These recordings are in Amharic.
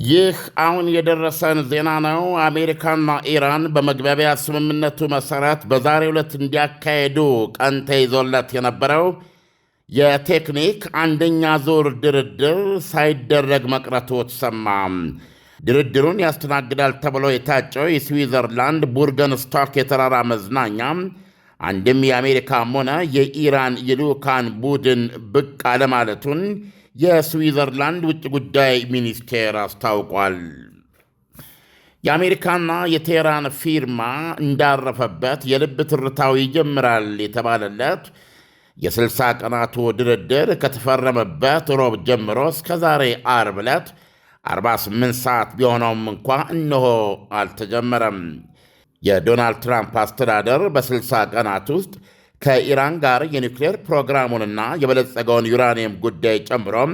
ይህ አሁን የደረሰን ዜና ነው። አሜሪካና ኢራን በመግባቢያ ስምምነቱ መሠረት በዛሬው ዕለት እንዲያካሄዱ ቀን ተይዞለት የነበረው የቴክኒክ አንደኛ ዙር ድርድር ሳይደረግ መቅረቱ ተሰማ። ድርድሩን ያስተናግዳል ተብሎ የታጨው የስዊዘርላንድ ቡርገን ስቶክ የተራራ መዝናኛ አንድም የአሜሪካም ሆነ የኢራን የልዑካን ቡድን ብቅ አለማለቱን የስዊዘርላንድ ውጭ ጉዳይ ሚኒስቴር አስታውቋል። የአሜሪካና የቴህራን ፊርማ እንዳረፈበት የልብ ትርታው ይጀምራል የተባለለት የ60 ቀናቱ ድርድር ከተፈረመበት ሮብ ጀምሮ እስከ ዛሬ ዓርብ ዕለት 48 ሰዓት ቢሆነውም እንኳ እነሆ አልተጀመረም። የዶናልድ ትራምፕ አስተዳደር በ60 ቀናት ውስጥ ከኢራን ጋር የኒውክሌር ፕሮግራሙንና የበለጸገውን ዩራኒየም ጉዳይ ጨምሮም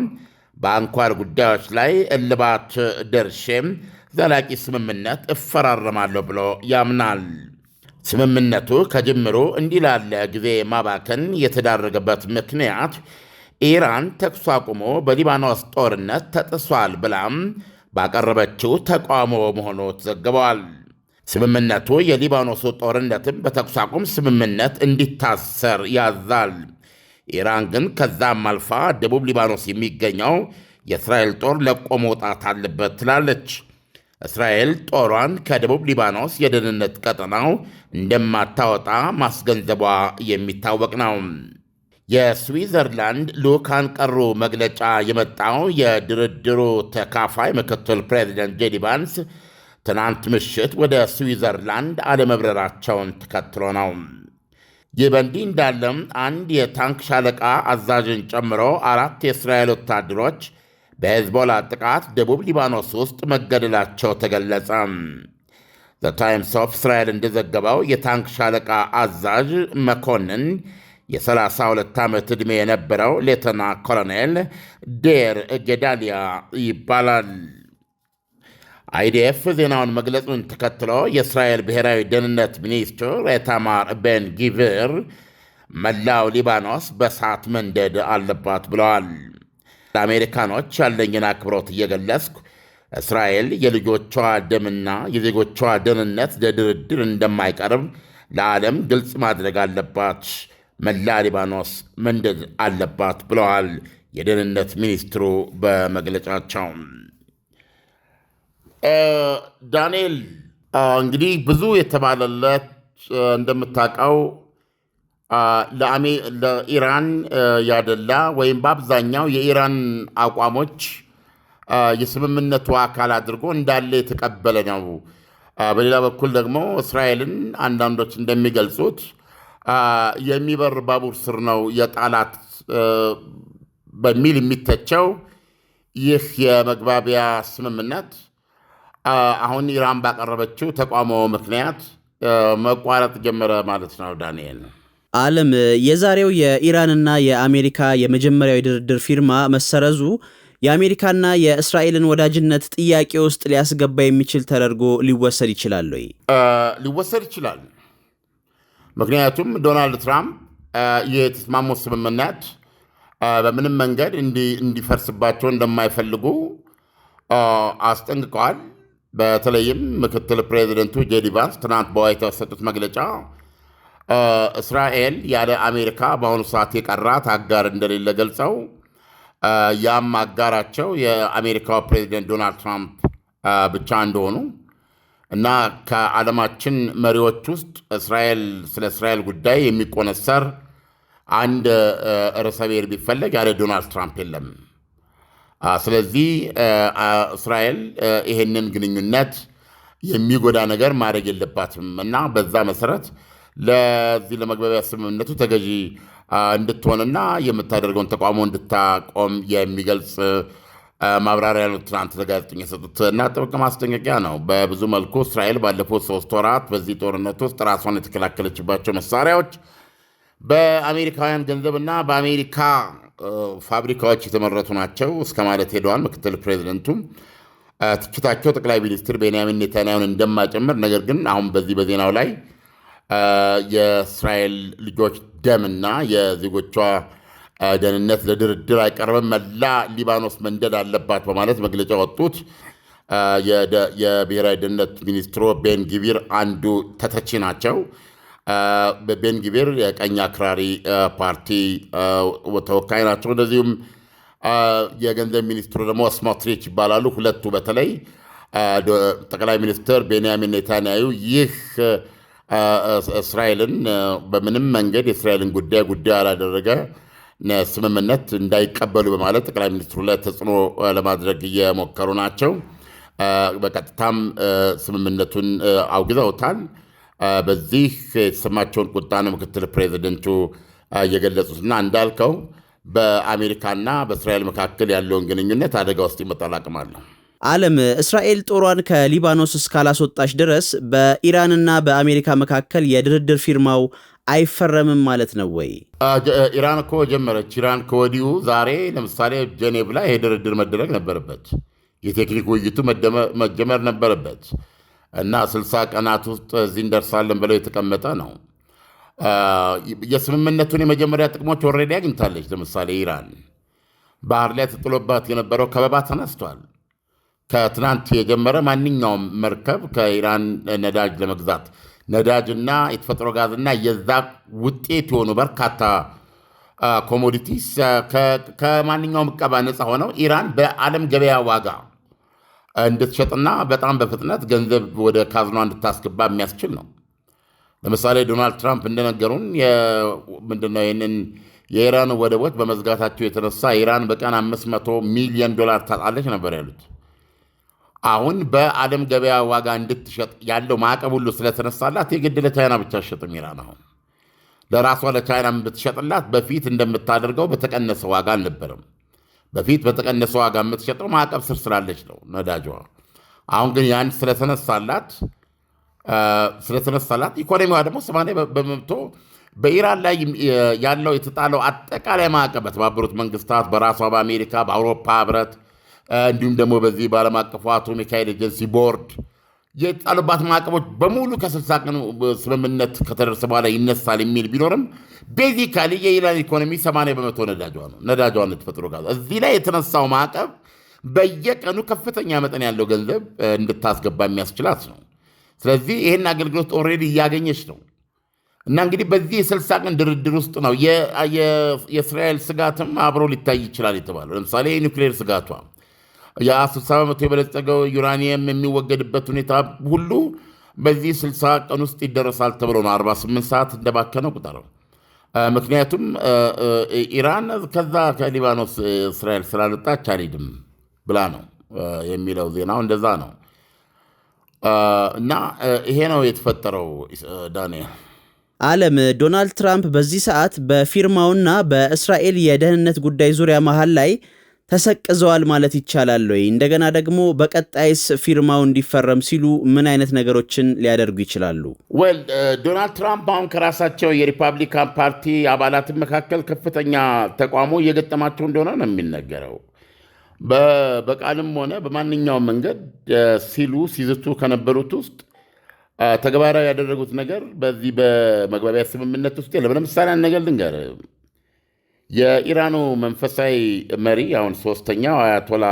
በአንኳር ጉዳዮች ላይ እልባት ደርሼም ዘላቂ ስምምነት እፈራረማለሁ ብሎ ያምናል። ስምምነቱ ከጅምሩ እንዲህ ላለ ጊዜ ማባከን የተዳረገበት ምክንያት ኢራን ተኩስ አቁሞ በሊባኖስ ጦርነት ተጥሷል ብላም ባቀረበችው ተቃውሞ መሆኑ ተዘግበዋል። ስምምነቱ የሊባኖሱ ጦርነትም በተኩስ አቁም ስምምነት እንዲታሰር ያዛል። ኢራን ግን ከዛም አልፋ ደቡብ ሊባኖስ የሚገኘው የእስራኤል ጦር ለቆ መውጣት አለበት ትላለች። እስራኤል ጦሯን ከደቡብ ሊባኖስ የደህንነት ቀጠናው እንደማታወጣ ማስገንዘቧ የሚታወቅ ነው። የስዊዘርላንድ ልዑካን ቀሩ መግለጫ የመጣው የድርድሩ ተካፋይ ምክትል ፕሬዚደንት ጄዲ ቫንስ ትናንት ምሽት ወደ ስዊዘርላንድ አለመብረራቸውን ተከትሎ ነው። ይህ በእንዲህ እንዳለም አንድ የታንክ ሻለቃ አዛዥን ጨምሮ 4 የእስራኤል ወታደሮች በሄዝቦላ ጥቃት ደቡብ ሊባኖስ ውስጥ መገደላቸው ተገለጸ። ዘ ታይምስ ኦፍ እስራኤል እንደዘገበው የታንክ ሻለቃ አዛዥ መኮንን የ32 ዓመት ዕድሜ የነበረው ሌተና ኮሎኔል ዴር ጌዳሊያ ይባላል። አይዲኤፍ ዜናውን መግለጹን ተከትሎ የእስራኤል ብሔራዊ ደህንነት ሚኒስትር ኢታማር ቤን ጊቪር መላው ሊባኖስ በእሳት መንደድ አለባት ብለዋል። ለአሜሪካኖች ያለኝን አክብሮት እየገለጽኩ እስራኤል የልጆቿ ደምና የዜጎቿ ደህንነት ለድርድር እንደማይቀርብ ለዓለም ግልጽ ማድረግ አለባት፣ መላ ሊባኖስ መንደድ አለባት ብለዋል የደህንነት ሚኒስትሩ በመግለጫቸው። ዳንኤል እንግዲህ ብዙ የተባለለት እንደምታውቀው ለኢራን ያደላ ወይም በአብዛኛው የኢራን አቋሞች የስምምነቱ አካል አድርጎ እንዳለ የተቀበለ ነው። በሌላ በኩል ደግሞ እስራኤልን አንዳንዶች እንደሚገልጹት የሚበር ባቡር ስር ነው የጣላት በሚል የሚተቸው ይህ የመግባቢያ ስምምነት አሁን ኢራን ባቀረበችው ተቃውሞ ምክንያት መቋረጥ ጀመረ ማለት ነው። ዳንኤል ዓለም የዛሬው የኢራንና የአሜሪካ የመጀመሪያው የድርድር ፊርማ መሰረዙ የአሜሪካና የእስራኤልን ወዳጅነት ጥያቄ ውስጥ ሊያስገባ የሚችል ተደርጎ ሊወሰድ ይችላል ወይ? ሊወሰድ ይችላል። ምክንያቱም ዶናልድ ትራምፕ የተስማሙት ስምምነት በምንም መንገድ እንዲፈርስባቸው እንደማይፈልጉ አስጠንቅቀዋል። በተለይም ምክትል ፕሬዚደንቱ ጄዲ ቫንስ ትናንት በዋይት ሃውስ የሰጡት መግለጫ እስራኤል ያለ አሜሪካ በአሁኑ ሰዓት የቀራት አጋር እንደሌለ ገልጸው ያም አጋራቸው የአሜሪካው ፕሬዚደንት ዶናልድ ትራምፕ ብቻ እንደሆኑ እና ከዓለማችን መሪዎች ውስጥ ስለ እስራኤል ጉዳይ የሚቆነሰር አንድ ርዕሰ ብሔር ቢፈለግ ያለ ዶናልድ ትራምፕ የለም። ስለዚህ እስራኤል ይሄንን ግንኙነት የሚጎዳ ነገር ማድረግ የለባትም እና በዛ መሰረት ለዚህ ለመግባቢያ ስምምነቱ ተገዢ እንድትሆንና የምታደርገውን ተቃውሞ እንድታቆም የሚገልጽ ማብራሪያ ነው ትናንት ለጋዜጠኞች የሰጡት እና ጥብቅ ማስጠንቀቂያ ነው። በብዙ መልኩ እስራኤል ባለፉት 3 ወራት በዚህ ጦርነት ውስጥ ራሷን የተከላከለችባቸው መሳሪያዎች በአሜሪካውያን ገንዘብና በአሜሪካ ፋብሪካዎች የተመረቱ ናቸው እስከ ማለት ሄደዋል። ምክትል ፕሬዚደንቱ ትችታቸው ጠቅላይ ሚኒስትር ቤንያሚን ኔታንያሁን እንደማይጨምር፣ ነገር ግን አሁን በዚህ በዜናው ላይ የእስራኤል ልጆች ደምና የዜጎቿ ደህንነት ለድርድር አይቀርብም፣ መላ ሊባኖስ መንደድ አለባት በማለት መግለጫ ወጡት። የብሔራዊ ደህንነት ሚኒስትሩ ቤን ግቪር አንዱ ተተቺ ናቸው። ቤን ግቪር የቀኝ አክራሪ ፓርቲ ተወካይ ናቸው። እንደዚሁም የገንዘብ ሚኒስትሩ ደግሞ ስሞትሪች ይባላሉ። ሁለቱ በተለይ ጠቅላይ ሚኒስትር ቤንያሚን ኔታንያሁ ይህ እስራኤልን በምንም መንገድ የእስራኤልን ጉዳይ ያላደረገ ስምምነት እንዳይቀበሉ በማለት ጠቅላይ ሚኒስትሩ ላይ ተጽዕኖ ለማድረግ እየሞከሩ ናቸው። በቀጥታም ስምምነቱን አውግዘውታል። በዚህ የተሰማቸውን ቁጣ ነው ምክትል ፕሬዚደንቱ እየገለጹትና እንዳልከው በአሜሪካና በእስራኤል መካከል ያለውን ግንኙነት አደጋ ውስጥ ይመጣል አቅም አለው። ዓለም እስራኤል ጦሯን ከሊባኖስ እስካላስወጣች ድረስ በኢራንና በአሜሪካ መካከል የድርድር ፊርማው አይፈረምም ማለት ነው ወይ? ኢራን እኮ ጀመረች። ኢራን ከወዲሁ ዛሬ ለምሳሌ ጄኔቭ ላይ ይሄ ድርድር መደረግ ነበረበት። የቴክኒክ ውይይቱ መጀመር ነበረበት እና 60 ቀናት ውስጥ እዚህ እንደርሳለን ብለው የተቀመጠ ነው። የስምምነቱን የመጀመሪያ ጥቅሞች ኦልሬዲ አግኝታለች። ለምሳሌ ኢራን ባህር ላይ ተጥሎባት የነበረው ከበባ ተነስቷል። ከትናንት የጀመረ ማንኛውም መርከብ ከኢራን ነዳጅ ለመግዛት ነዳጅና የተፈጥሮ ጋዝና የዛ ውጤት የሆኑ በርካታ ኮሞዲቲስ ከማንኛውም ዕቀባ ነፃ ሆነው ኢራን በዓለም ገበያ ዋጋ እንድትሸጥና በጣም በፍጥነት ገንዘብ ወደ ካዝኗ እንድታስገባ የሚያስችል ነው። ለምሳሌ ዶናልድ ትራምፕ እንደነገሩን ምንድነው ይህንን የኢራን ወደቦች በመዝጋታቸው የተነሳ ኢራን በቀን $500 ሚሊዮን ታጣለች ነበር ያሉት። አሁን በዓለም ገበያ ዋጋ እንድትሸጥ ያለው ማዕቀብ ሁሉ ስለተነሳላት የግድ ለቻይና ብቻ አትሸጥም። ኢራን አሁን ለራሷ ለቻይና ብትሸጥላት በፊት እንደምታደርገው በተቀነሰ ዋጋ አልነበረም። በፊት በተቀነሰ ዋጋ የምትሸጠው ማዕቀብ ስር ስላለች ነው ነዳጇ። አሁን ግን ያን ስለተነሳላት ኢኮኖሚዋ ደግሞ 80 በመቶ በኢራን ላይ ያለው የተጣለው አጠቃላይ ማዕቀብ በተባበሩት መንግስታት፣ በራሷ በአሜሪካ፣ በአውሮፓ ህብረት እንዲሁም ደግሞ በዚህ በዓለም አቀፉ አቶሚክ ኃይል ኤጀንሲ ቦርድ የጣሉባት ማዕቀቦች በሙሉ ከ60 ቀኑ ስምምነት ከተደረሰ በኋላ ይነሳል የሚል ቢኖርም ቤዚካሊ የኢራን ኢኮኖሚ 80 በመቶ ነዳጇን የተፈጥሮ ጋዝ። እዚህ ላይ የተነሳው ማዕቀብ በየቀኑ ከፍተኛ መጠን ያለው ገንዘብ እንድታስገባ የሚያስችላት ነው። ስለዚህ ይህን አገልግሎት ኦልሬዲ እያገኘች ነው እና እንግዲህ በዚህ የ60 ቀን ድርድር ውስጥ ነው የእስራኤል ስጋትም አብሮ ሊታይ ይችላል የተባለው። ለምሳሌ የኒውክሌር ስጋቷ የ60 በመቶ የበለጸገው ዩራኒየም የሚወገድበት ሁኔታ ሁሉ በዚህ 60 ቀን ውስጥ ይደረሳል ተብሎ ነው። 48 ሰዓት እንደባከነው ቁጠረው። ምክንያቱም ኢራን ከዛ ከሊባኖስ እስራኤል ስላልወጣች አልሄድም ብላ ነው የሚለው ዜናው እንደዛ ነው። እና ይሄ ነው የተፈጠረው። ዳንኤል ዓለም ዶናልድ ትራምፕ በዚህ ሰዓት በፊርማውና በእስራኤል የደህንነት ጉዳይ ዙሪያ መሃል ላይ ተሰቅዘዋል ማለት ይቻላል ወይ? እንደገና ደግሞ በቀጣይስ ፊርማው እንዲፈረም ሲሉ ምን አይነት ነገሮችን ሊያደርጉ ይችላሉ? ዶናልድ ትራምፕ አሁን ከራሳቸው የሪፐብሊካን ፓርቲ አባላት መካከል ከፍተኛ ተቋሙ እየገጠማቸው እንደሆነ ነው የሚነገረው። በቃልም ሆነ በማንኛውም መንገድ ሲዝቱ ከነበሩት ውስጥ ተግባራዊ ያደረጉት ነገር በዚህ በመግባቢያ ስምምነት ውስጥ የለም። ለምሳሌ አንድ ነገር ልንገር። የኢራኑ መንፈሳዊ መሪ አሁን ሶስተኛው አያቶላ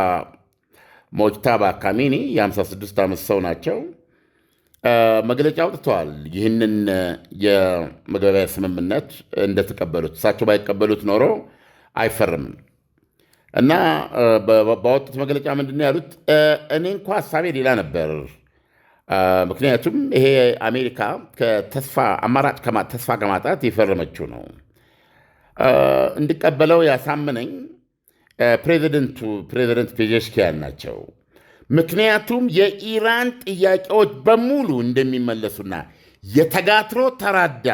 ሞጅታባ ካሚኒ የ56 ዓመት ሰው ናቸው። መግለጫ አውጥተዋል። ይህንን የመግባቢያ ስምምነት እንደተቀበሉት፣ እሳቸው ባይቀበሉት ኖሮ አይፈርምም እና ባወጡት መግለጫ ምንድን ነው ያሉት? እኔ እንኳ ሀሳቤ ሌላ ነበር። ምክንያቱም ይሄ አሜሪካ አማራጭ ተስፋ ከማጣት የፈረመችው ነው። እንድቀበለው ያሳመነኝ ፕሬዚደንት ፔዜሽኪያን ናቸው። ምክንያቱም የኢራን ጥያቄዎች በሙሉ እንደሚመለሱና የተጋትሮ ተራዳ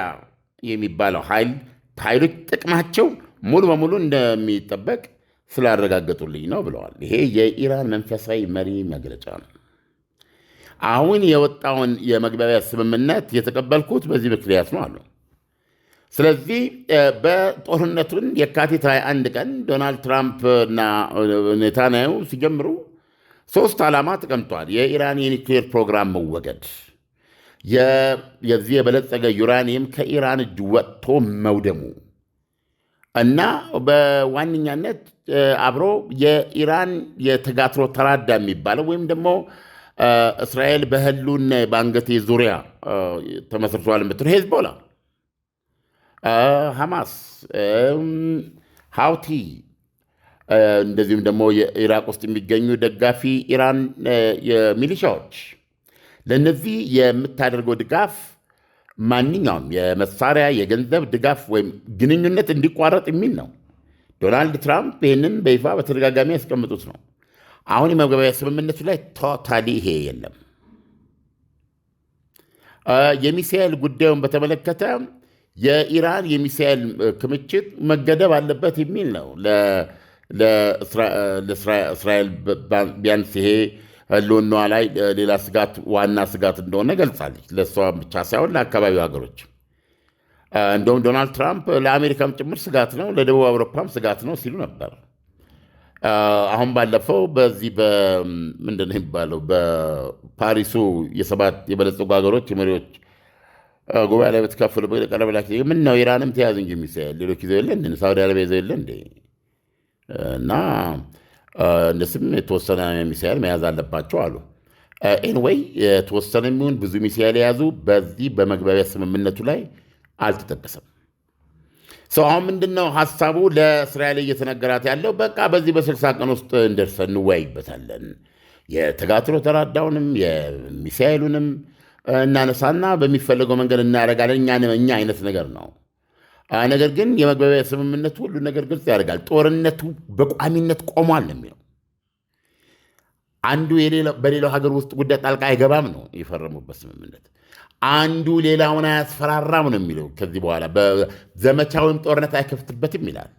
የሚባለው ኃይሎች ጥቅማቸው ሙሉ በሙሉ እንደሚጠበቅ ስላረጋገጡልኝ ነው ብለዋል። ይሄ የኢራን መንፈሳዊ መሪ መግለጫ ነው። አሁን የወጣውን የመግባቢያ ስምምነት የተቀበልኩት በዚህ ምክንያት ነው አሉ። ስለዚህ በጦርነቱን የካቲት 21 ቀን ዶናልድ ትራምፕ እና ኔታንያሁ ሲጀምሩ 3 ዓላማ ተቀምጧል። የኢራን የኒውክሌር ፕሮግራም መወገድ፣ የዚህ የበለጸገ ዩራኒየም ከኢራን እጅ ወጥቶ መውደሙ እና በዋነኛነት አብሮ የኢራን የተጋትሮ ተራዳ የሚባለው ወይም ደግሞ እስራኤል በህሉና በአንገቴ ዙሪያ ተመስርቷል የምትለው ሄዝቦላ፣ ሐማስ፣ ሃውቲ እንደዚሁም ደግሞ የኢራቅ ውስጥ የሚገኙ ደጋፊ ኢራን የሚሊሻዎች ለእነዚህ የምታደርገው ድጋፍ ማንኛውም የመሳሪያ የገንዘብ ድጋፍ ወይም ግንኙነት እንዲቋረጥ የሚል ነው። ዶናልድ ትራምፕ ይህንን በይፋ በተደጋጋሚ ያስቀምጡት ነው። አሁን የመግባቢያ ስምምነቱ ላይ ቶታሊ ይሄ የለም። የሚሳኤል ጉዳዩን በተመለከተ የኢራን የሚሳኤል ክምችት መገደብ አለበት የሚል ነው። ለእስራኤል ቢያንስ ይሄ ህልውናዋ ላይ ሌላ ስጋት ዋና ስጋት እንደሆነ ገልጻለች። ለእሷ ብቻ ሳይሆን ለአካባቢው ሀገሮች። እንደውም ዶናልድ ትራምፕ ለአሜሪካም ጭምር ስጋት ነው፣ ለደቡብ አውሮፓም ስጋት ነው ሲሉ ነበር። አሁን ባለፈው በዚህ ምንድን ነው የሚባለው በፓሪሱ የሰባት የበለጸጉ ሀገሮች የመሪዎች ጉባኤ ላይ በተካፈሉ ቀረበላቸው ምን ነው ኢራንም ተያዙ እንጂ ሚሳኤል ሌሎች ይዘው የለ እንደ ሳውዲ አረቢያ ይዘው የለ እንዴ እና እነሱም የተወሰነ ሚሳኤል መያዝ አለባቸው አሉ። ኤንወይ የተወሰነ የሚሆን ብዙ ሚሳኤል የያዙ በዚህ በመግባቢያ ስምምነቱ ላይ አልተጠቀሰም። ሰው አሁን ምንድነው ሀሳቡ ለእስራኤል እየተነገራት ያለው? በቃ በዚህ በ60 ቀን ውስጥ እንደርሰን እንወያይበታለን፣ የተጋትሮ ተራዳውንም የሚሳኤሉንም እናነሳና በሚፈለገው መንገድ እናደርጋለን እኛ አይነት ነገር ነው። ነገር ግን የመግባቢያ ስምምነቱ ሁሉ ነገር ግልጽ ያደርጋል። ጦርነቱ በቋሚነት ቆሟል ነው የሚለው። አንዱ በሌላው ሀገር ውስጥ ጉዳይ ጣልቃ አይገባም ነው የፈረሙበት ስምምነት። አንዱ ሌላውን አያስፈራራም ነው የሚለው። ከዚህ በኋላ በዘመቻ ወይም ጦርነት አይከፍትበትም ይላል።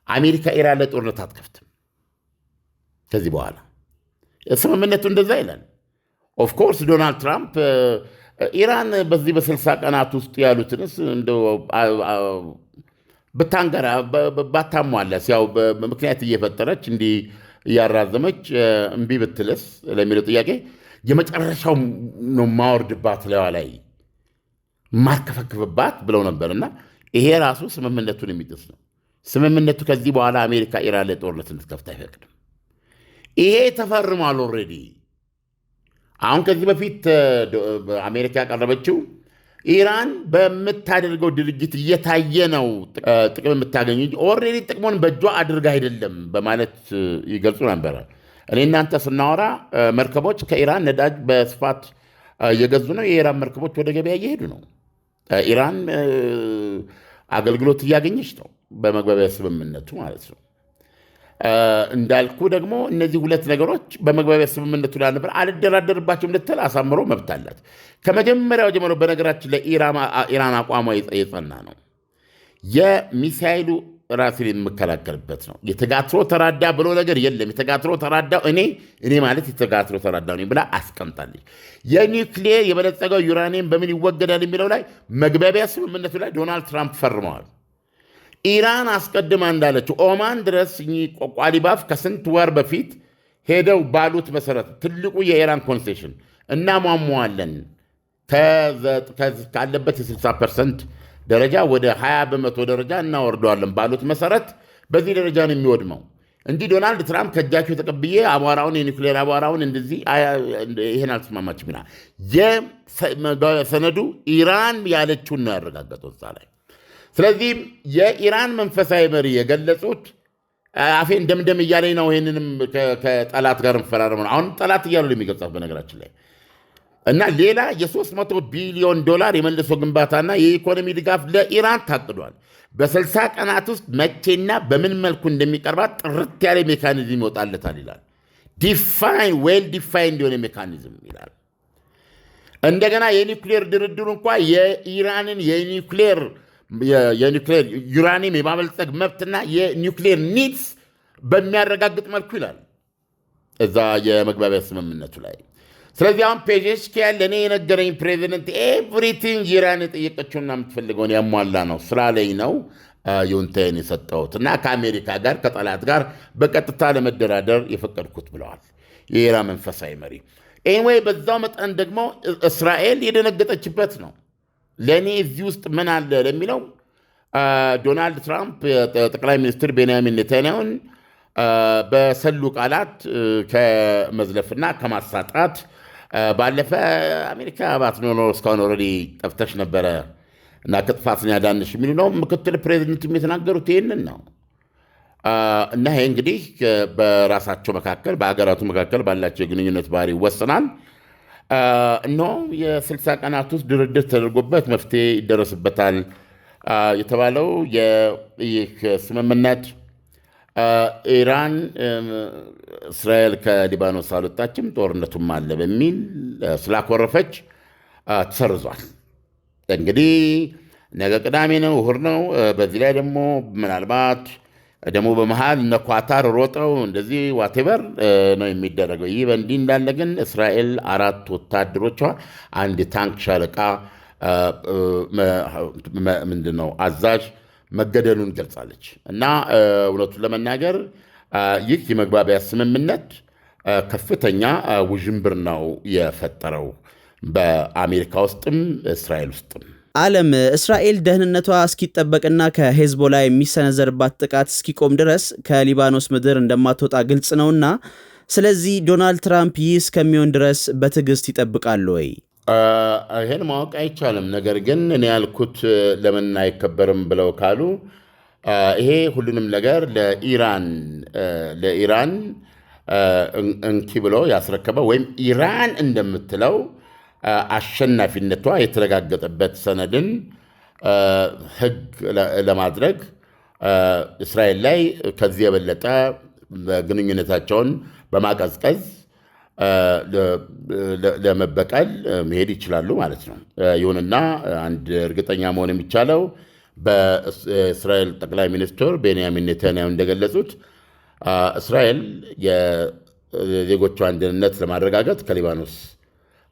አሜሪካ ኢራን ላይ ጦርነት አትከፍትም ከዚህ በኋላ። ስምምነቱ እንደዛ ይላል። ኦፍኮርስ ዶናልድ ትራምፕ ኢራን በዚህ በ60 ቀናት ውስጥ ያሉትንስ እንደው ብታንገራ ባታሟላስ ያው ምክንያት እየፈጠረች እንዲህ እያራዘመች እምቢ ብትልስ ለሚለው ጥያቄ የመጨረሻው ነው ማወርድባት ለዋ ላይ ማርከፈክፍባት ብለው ነበርና ይሄ ራሱ ስምምነቱን የሚጥስ ነው። ስምምነቱ ከዚህ በኋላ አሜሪካ ኢራን ላይ ጦርነት እንድትከፍት አይፈቅድም። ይሄ ተፈርሟል ኦልሬዲ። አሁን ከዚህ በፊት አሜሪካ ያቀረበችው ኢራን በምታደርገው ድርጊት እየታየ ነው ጥቅም የምታገኙ እንጂ ኦልሬዲ ጥቅሙን በእጇ አድርጋ አይደለም በማለት ይገልጹ ነበረ። እኔ እናንተ ስናወራ መርከቦች ከኢራን ነዳጅ በስፋት እየገዙ ነው። የኢራን መርከቦች ወደ ገበያ እየሄዱ ነው። ኢራን አገልግሎት እያገኘች ነው በመግባቢያ ስምምነቱ ማለት ነው። እንዳልኩ ደግሞ እነዚህ ሁለት ነገሮች በመግባቢያ ስምምነቱ ላይ ነበር አልደራደርባቸውም ልትል አሳምሮ መብት አላት። ከመጀመሪያው ጀምሮ በነገራችን ላይ ኢራን አቋሟ የጸና ነው። የሚሳይሉ ራሴን የምከላከልበት ነው። የተጋትሮ ተራዳ ብሎ ነገር የለም። የተጋትሮ ተራዳው እኔ ማለት የተጋትሮ ተራዳው ነኝ ብላ አስቀምጣለች። የኒውክሌር የበለጸገው ዩራኒየም በምን ይወገዳል የሚለው ላይ መግባቢያ ስምምነቱ ላይ ዶናልድ ትራምፕ ፈርመዋል። ኢራን አስቀድማ እንዳለችው ኦማን ድረስ ቋሊባፍ ከስንት ወር በፊት ሄደው ባሉት መሰረት ትልቁ የኢራን ኮንሴሽን እናሟሟዋለን ካለበት የ60% ደረጃ ወደ 20% ደረጃ እናወርደዋለን ባሉት መሰረት በዚህ ደረጃ ነው የሚወድመው። እንዲህ ዶናልድ ትራምፕ ከእጃቸው ተቀብዬ አቧራውን የኒውክሌር አቧራውን እንደዚህ ይሄን አልተስማማችም ይላል። የሰነዱ ኢራን ያለችውን ነው ያረጋገጠው እዛ ላይ። ስለዚህ የኢራን መንፈሳዊ መሪ የገለጹት አፌን ደምደም እያለኝ ነው፣ ይህንንም ከጠላት ጋር እንፈራረም ነው። አሁን ጠላት እያሉ የሚገልጻት በነገራችን ላይ እና ሌላ የ300 ቢሊዮን ዶላር የመልሶ ግንባታና የኢኮኖሚ ድጋፍ ለኢራን ታቅዷል። በ60 ቀናት ውስጥ መቼና በምን መልኩ እንደሚቀርባት ጥርት ያለ ሜካኒዝም ይወጣለታል ይላል። ዌል ዲፋይንድ የሆነ ሜካኒዝም ይላል። እንደገና የኒውክሌር ድርድሩ እንኳ የኢራንን የኒውክሌር ዩራኒየም የማበልጸግ መብትና የኒውክሌር ኒድስ በሚያረጋግጥ መልኩ ይላል እዛ የመግባቢያ ስምምነቱ ላይ። ስለዚህ አሁን ፔዜሽኪያን ለእኔ የነገረኝ ፕሬዚደንት ኤቭሪቲንግ ኢራን የጠየቀችውና የምትፈልገውን ያሟላ ነው ስላለኝ ነው ይሁንታዬን የሰጠሁት እና ከአሜሪካ ጋር ከጠላት ጋር በቀጥታ ለመደራደር የፈቀድኩት ብለዋል የኢራን መንፈሳዊ መሪ። ኤኒዌይ በዛው መጠን ደግሞ እስራኤል የደነገጠችበት ነው። ለእኔ እዚህ ውስጥ ምን አለ ለሚለው ዶናልድ ትራምፕ ጠቅላይ ሚኒስትር ቤንያሚን ኔታንያሁን በሰሉ ቃላት ከመዝለፍና ከማሳጣት ባለፈ አሜሪካ ባትኖር ኖሮ እስካሁን ኦልሬዲ ጠፍተሽ ነበረ እና ከጥፋትን ያዳንሽ የሚሉ ነው። ምክትል ፕሬዚደንትም የተናገሩት ይህንን ነው። እና ይሄ እንግዲህ በራሳቸው መካከል በሀገራቱ መካከል ባላቸው የግንኙነት ባህሪ ይወሰናል። እነሆ የ60 ቀናት ውስጥ ድርድር ተደርጎበት መፍትሄ ይደረስበታል የተባለው ይህ ስምምነት ኢራን እስራኤል ከሊባኖስ አልወጣችም ጦርነቱም አለ በሚል ስላኮረፈች ተሰርዟል። እንግዲህ ነገ ቅዳሜ ነው፣ እሑድ ነው። በዚህ ላይ ደግሞ ምናልባት ደግሞ በመሃል እነ ኳታር ሮጠው እንደዚህ ዋቴቨር ነው የሚደረገው። ይህ በእንዲህ እንዳለ ግን እስራኤል 4 ወታደሮቿ አንድ ታንክ ሻለቃ ምንድነው አዛዥ መገደሉን ገልጻለች። እና እውነቱን ለመናገር ይህ የመግባቢያ ስምምነት ከፍተኛ ውዥንብር ነው የፈጠረው በአሜሪካ ውስጥም እስራኤል ውስጥም። ዓለም እስራኤል ደህንነቷ እስኪጠበቅና ከሄዝቦላ የሚሰነዘርባት ጥቃት እስኪቆም ድረስ ከሊባኖስ ምድር እንደማትወጣ ግልጽ ነውና፣ ስለዚህ ዶናልድ ትራምፕ ይህ እስከሚሆን ድረስ በትዕግስት ይጠብቃሉ ወይ? ይህን ማወቅ አይቻልም። ነገር ግን እኔ ያልኩት ለምን አይከበርም ብለው ካሉ ይሄ ሁሉንም ነገር ለኢራን እንኪ ብሎ ያስረከበ ወይም ኢራን እንደምትለው አሸናፊነቷ የተረጋገጠበት ሰነድን ሕግ ለማድረግ እስራኤል ላይ ከዚህ የበለጠ ግንኙነታቸውን በማቀዝቀዝ ለመበቀል መሄድ ይችላሉ ማለት ነው። ይሁንና አንድ እርግጠኛ መሆን የሚቻለው በእስራኤል ጠቅላይ ሚኒስትር ቤንያሚን ኔታንያሁ እንደገለጹት እስራኤል የዜጎቿን ደህንነት ለማረጋገጥ ከሊባኖስ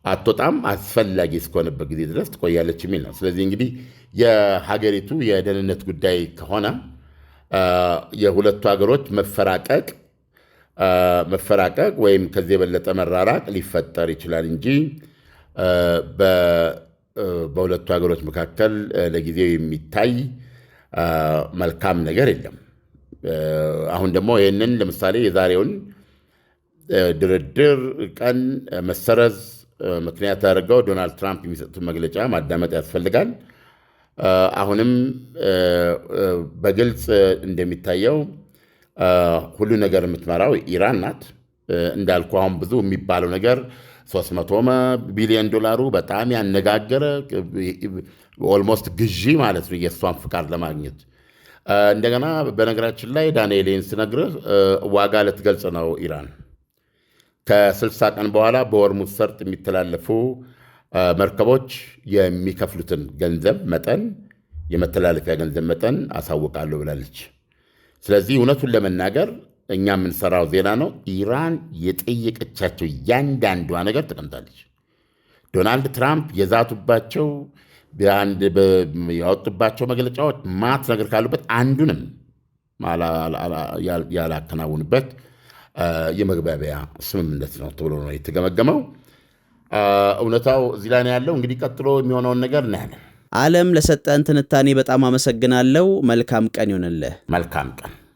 አትወጣም፣ አስፈላጊ እስከሆነበት ጊዜ ድረስ ትቆያለች የሚል ነው። ስለዚህ እንግዲህ የሀገሪቱ የደህንነት ጉዳይ ከሆነ የሁለቱ ሀገሮች መፈራቀቅ ወይም ከዚህ የበለጠ መራራቅ ሊፈጠር ይችላል እንጂ በሁለቱ ሀገሮች መካከል ለጊዜው የሚታይ መልካም ነገር የለም። አሁን ደግሞ ይህንን ለምሳሌ የዛሬውን ድርድር ቀን መሰረዝ ምክንያት ያደርገው ዶናልድ ትራምፕ የሚሰጡትን መግለጫ ማዳመጥ ያስፈልጋል። አሁንም በግልጽ እንደሚታየው ሁሉ ነገር የምትመራው ኢራን ናት። እንዳልኩ አሁን ብዙ የሚባለው ነገር 300 ቢሊዮን ዶላሩ በጣም ያነጋገረ ኦልሞስት ግዢ ማለት ነው የእሷን ፍቃድ ለማግኘት። እንደገና በነገራችን ላይ ዳንኤልን ስነግርህ ዋጋ ልትገልጽ ነው ኢራን ከ60 ቀን በኋላ በሆርሙዝ ሰርጥ የሚተላለፉ መርከቦች የሚከፍሉትን ገንዘብ መጠን የመተላለፊያ ገንዘብ መጠን አሳውቃለሁ ብላለች። ስለዚህ እውነቱን ለመናገር እኛ የምንሰራው ዜና ነው። ኢራን የጠየቀቻቸው እያንዳንዷ ነገር ተቀምጣለች። ዶናልድ ትራምፕ የዛቱባቸው ያወጡባቸው መግለጫዎች ማት ነገር ካሉበት አንዱንም ያላከናውንበት የመግባቢያ ስምምነት ነው ተብሎ ነው የተገመገመው። እውነታው እዚህ ላይ ነው ያለው። እንግዲህ ቀጥሎ የሚሆነውን ነገር እናያለን። ዓለም ለሰጠን ትንታኔ በጣም አመሰግናለሁ። መልካም ቀን ይሆንልህ። መልካም ቀን።